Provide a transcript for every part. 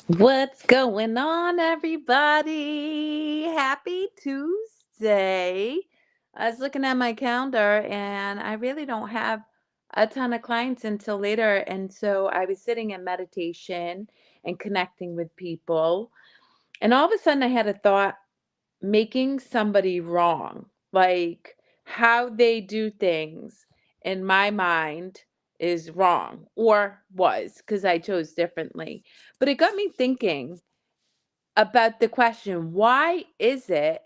What's going on, everybody? Happy Tuesday. I was looking at my calendar and I really don't have a ton of clients until later. And so I was sitting in meditation and connecting with people. And all of a sudden, I had a thought making somebody wrong, like how they do things in my mind is wrong or was because I chose differently. But it got me thinking about the question, why is it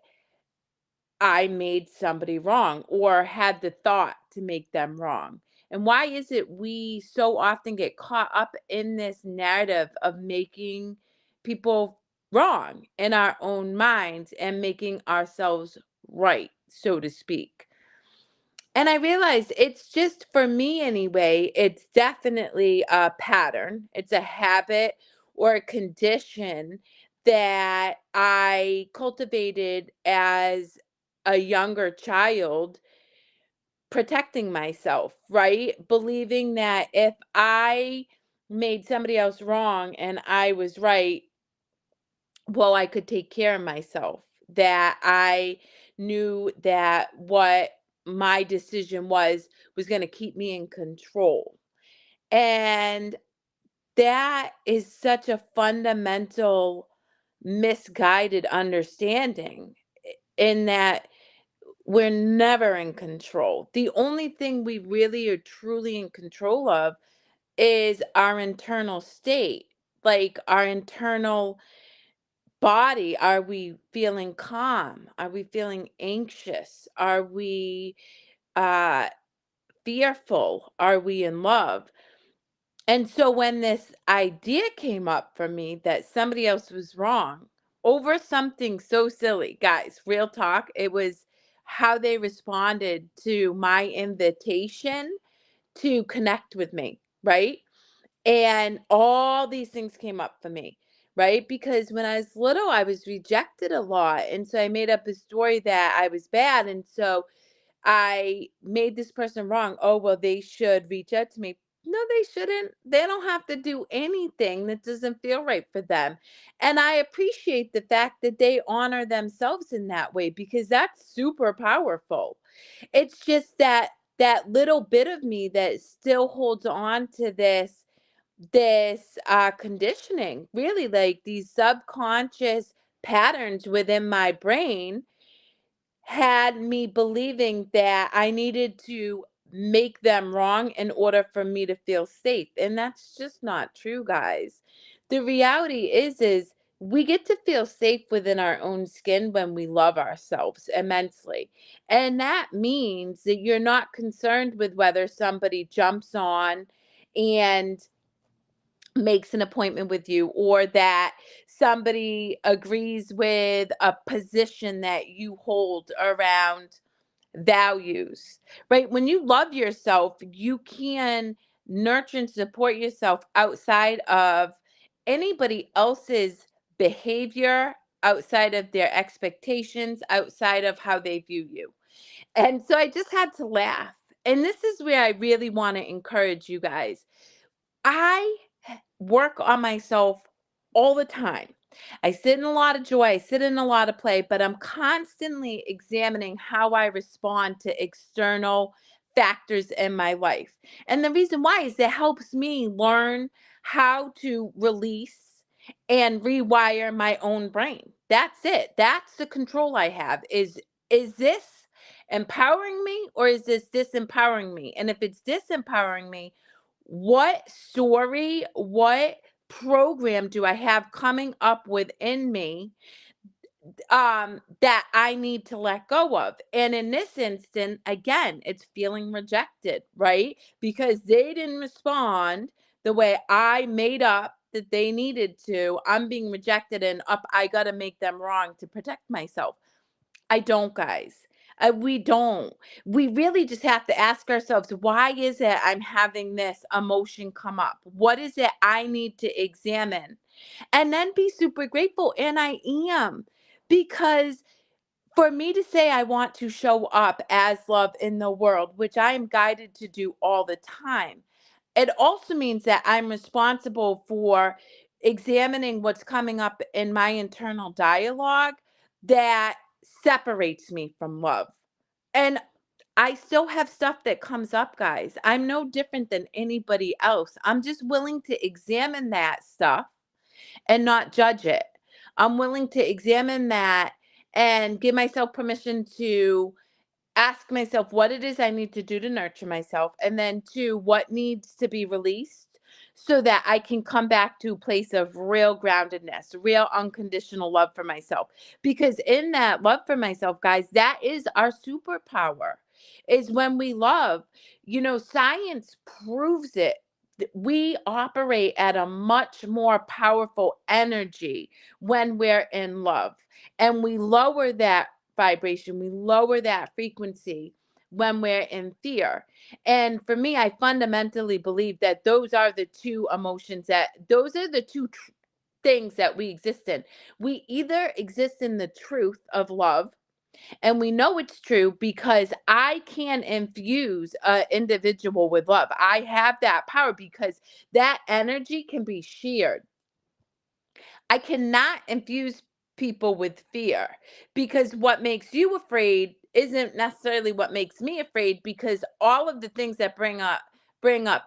I made somebody wrong or had the thought to make them wrong? And why is it we so often get caught up in this narrative of making people wrong in our own minds and making ourselves right, so to speak? And I realized it's just for me anyway, it's definitely a pattern. It's a habit or a condition that I cultivated as a younger child, protecting myself, right? Believing that if I made somebody else wrong and I was right, well, I could take care of myself, that I knew that what my decision was going to keep me in control. And that is such a fundamental misguided understanding in that we're never in control. The only thing we really are truly in control of is our internal state, like our internal body. Are we feeling calm? Are we feeling anxious? Are we uh fearful? Are we in love? And so when this idea came up for me that somebody else was wrong over something so silly, guys, real talk, it was how they responded to my invitation to connect with me, right? And all these things came up for me, right? Because when I was little, I was rejected a lot. And so I made up a story that I was bad. And so I made this person wrong. Oh, well, they should reach out to me. No, they shouldn't. They don't have to do anything that doesn't feel right for them. And I appreciate the fact that they honor themselves in that way because that's super powerful. It's just that that little bit of me that still holds on to this conditioning, really, like these subconscious patterns within my brain had me believing that I needed to make them wrong in order for me to feel safe. And that's just not true, guys. The reality is we get to feel safe within our own skin when we love ourselves immensely. And that means that you're not concerned with whether somebody jumps on and makes an appointment with you or that somebody agrees with a position that you hold around values, right? When you love yourself, you can nurture and support yourself outside of anybody else's behavior, outside of their expectations, outside of how they view you. And so I just had to laugh. And this is where I really want to encourage you guys. I work on myself all the time. I sit in a lot of joy, I sit in a lot of play, but I'm constantly examining how I respond to external factors in my life. And the reason why is it helps me learn how to release and rewire my own brain. That's it. That's the control I have. Is this empowering me or is this disempowering me? And if it's disempowering me, what story, what program do I have coming up within me that I need to let go of? And in this instant, again, it's feeling rejected, right? Because they didn't respond the way I made up that they needed to. I'm being rejected and up I got to make them wrong to protect myself. I don't, guys. We don't. We really just have to ask ourselves, why is it I'm having this emotion come up? What is it I need to examine? And then be super grateful. And I am. Because for me to say I want to show up as love in the world, which I am guided to do all the time, it also means that I'm responsible for examining what's coming up in my internal dialogue that separates me from love. And I still have stuff that comes up, guys. I'm no different than anybody else. I'm just willing to examine that stuff and not judge it. I'm willing to examine that and give myself permission to ask myself what it is I need to do to nurture myself, and then two, what needs to be released so that I can come back to a place of real groundedness, real unconditional love for myself. Because in that love for myself, guys, that is our superpower. Is when we love. Science proves it. We operate at a much more powerful energy when we're in love, and we lower that vibration, we lower that frequency when we're in fear. And for me, I fundamentally believe that those are the two things that we exist in. We either exist in the truth of love, and we know it's true because I can infuse an individual with love. I have that power because that energy can be shared. I cannot infuse people with fear, because what makes you afraid isn't necessarily what makes me afraid, because all of the things that bring up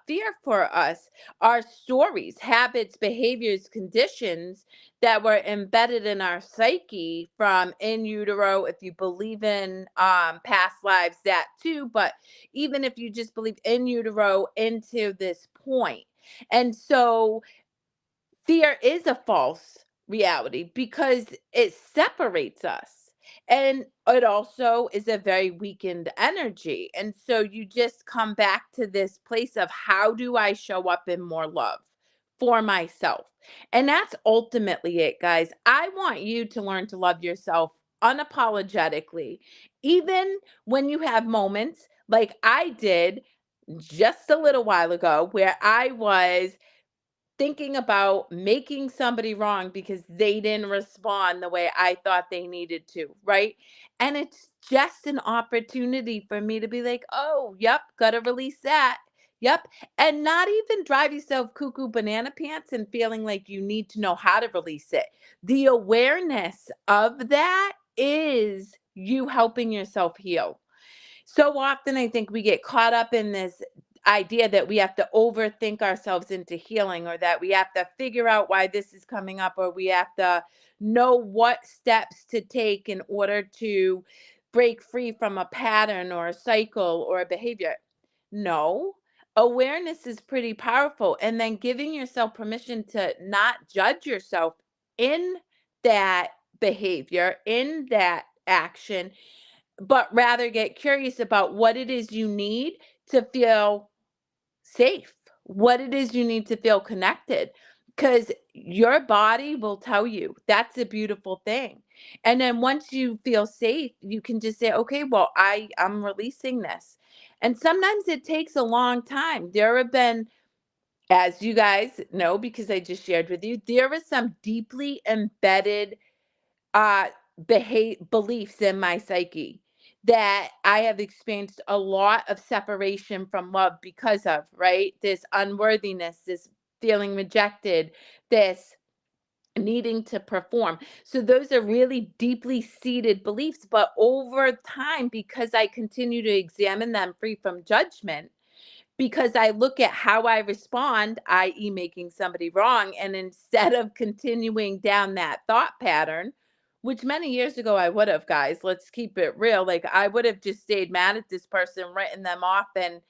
fear for us are stories, habits, behaviors, conditions that were embedded in our psyche from in utero. If you believe in past lives, that too, but even if you just believe in utero into this point. And so fear is a false reality because it separates us. And it also is a very weakened energy. And so you just come back to this place of, how do I show up in more love for myself? And that's ultimately it, guys. I want you to learn to love yourself unapologetically, even when you have moments like I did just a little while ago, where I was thinking about making somebody wrong because they didn't respond the way I thought they needed to, right? And it's just an opportunity for me to be like, oh, yep, gotta release that. Yep. And not even drive yourself cuckoo banana pants and feeling like you need to know how to release it. The awareness of that is you helping yourself heal. So often I think we get caught up in this idea that we have to overthink ourselves into healing, or that we have to figure out why this is coming up, or we have to know what steps to take in order to break free from a pattern or a cycle or a behavior. No, awareness is pretty powerful. And then giving yourself permission to not judge yourself in that behavior, in that action, but rather get curious about what it is you need to feel safe, what it is you need to feel connected. Because your body will tell you. That's a beautiful thing. And then once you feel safe, you can just say, okay, well, I'm releasing this. And sometimes it takes a long time. There have been, as you guys know, because I just shared with you, there is some deeply embedded uh beliefs in my psyche that I have experienced a lot of separation from love because of, right? This unworthiness, this feeling rejected, this needing to perform. So those are really deeply seated beliefs, but over time, because I continue to examine them free from judgment, because I look at how I respond, i.e., making somebody wrong, and instead of continuing down that thought pattern, which many years ago I would have, guys, let's keep it real. Like, I would have just stayed mad at this person, written them off, and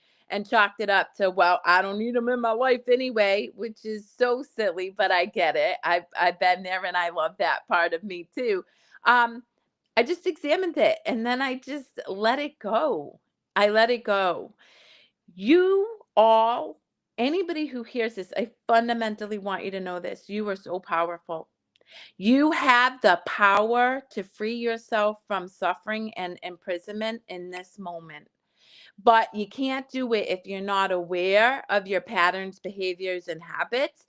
chalked it up to, well, I don't need them in my life anyway, which is so silly, but I get it. I've been there, and I love that part of me too. Um, I just examined it, and then I just let it go. I let it go. You all, anybody who hears this, I fundamentally want you to know this. You are so powerful. You have the power to free yourself from suffering and imprisonment in this moment. But you can't do it if you're not aware of your patterns, behaviors, and habits.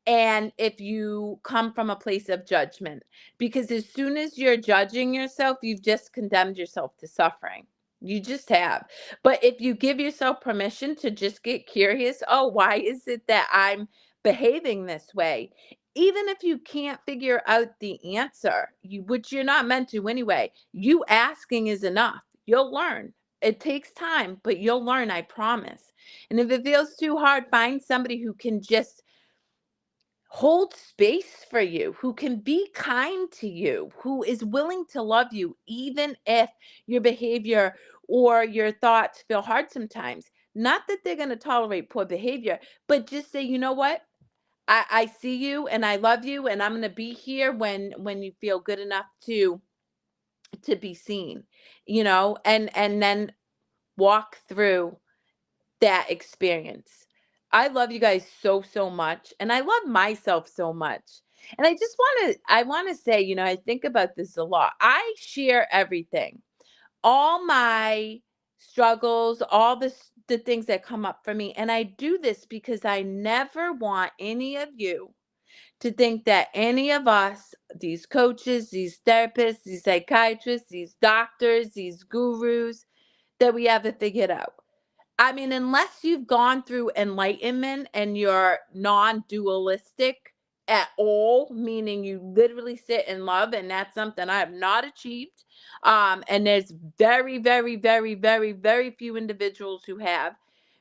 And if you come from a place of judgment, because as soon as you're judging yourself, you've just condemned yourself to suffering. You just have. But if you give yourself permission to just get curious, oh, why is it that I'm behaving this way? even if you can't figure out the answer, which you're not meant to anyway, you asking is enough. You'll learn. It takes time, but you'll learn, I promise. And if it feels too hard, find somebody who can just hold space for you, who can be kind to you, who is willing to love you, even if your behavior or your thoughts feel hard sometimes. Not that they're going to tolerate poor behavior, but just say, you know what? I see you and I love you and I'm gonna be here when you feel good enough to be seen, and then walk through that experience. I love you guys so, so much, and I love myself so much. And I wanna say, I think about this a lot. I share everything. All my struggles, all the things that come up for me, and I do this because I never want any of you to think that any of us, these coaches, these therapists, these psychiatrists, these doctors, these gurus, that we have it figured out. I mean, unless you've gone through enlightenment and you're non-dualistic at all, meaning you literally sit in love, and that's something I have not achieved. And there's very, very, very, very, very few individuals who have.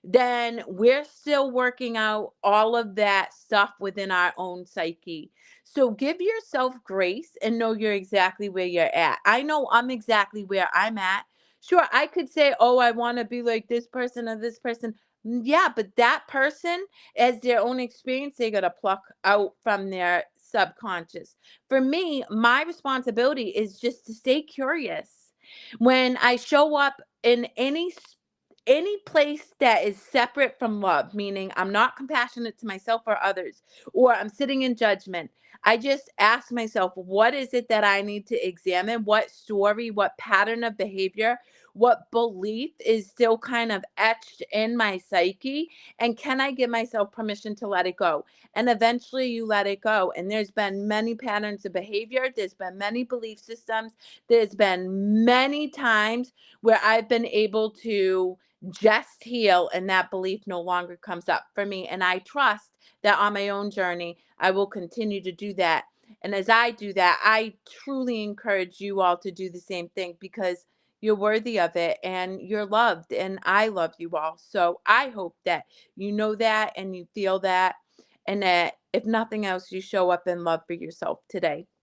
Then we're still working out all of that stuff within our own psyche. So give yourself grace and know you're exactly where you're at. I know I'm exactly where I'm at. Sure, I could say, "Oh, I wanna be like this person or this person." Yeah, but that person, as their own experience, they gotta pluck out from their subconscious. For me, my responsibility is just to stay curious. When I show up in any place that is separate from love, meaning I'm not compassionate to myself or others, or I'm sitting in judgment, I just ask myself, what is it that I need to examine? What story, what pattern of behavior, what belief is still kind of etched in my psyche? And can I give myself permission to let it go? And eventually you let it go. And there's been many patterns of behavior, there's been many belief systems, there's been many times where I've been able to just heal and that belief no longer comes up for me. And I trust that on my own journey, I will continue to do that. And as I do that, I truly encourage you all to do the same thing because you're worthy of it and you're loved. And I love you all. So I hope that you know that and you feel that. And that if nothing else, you show up in love for yourself today.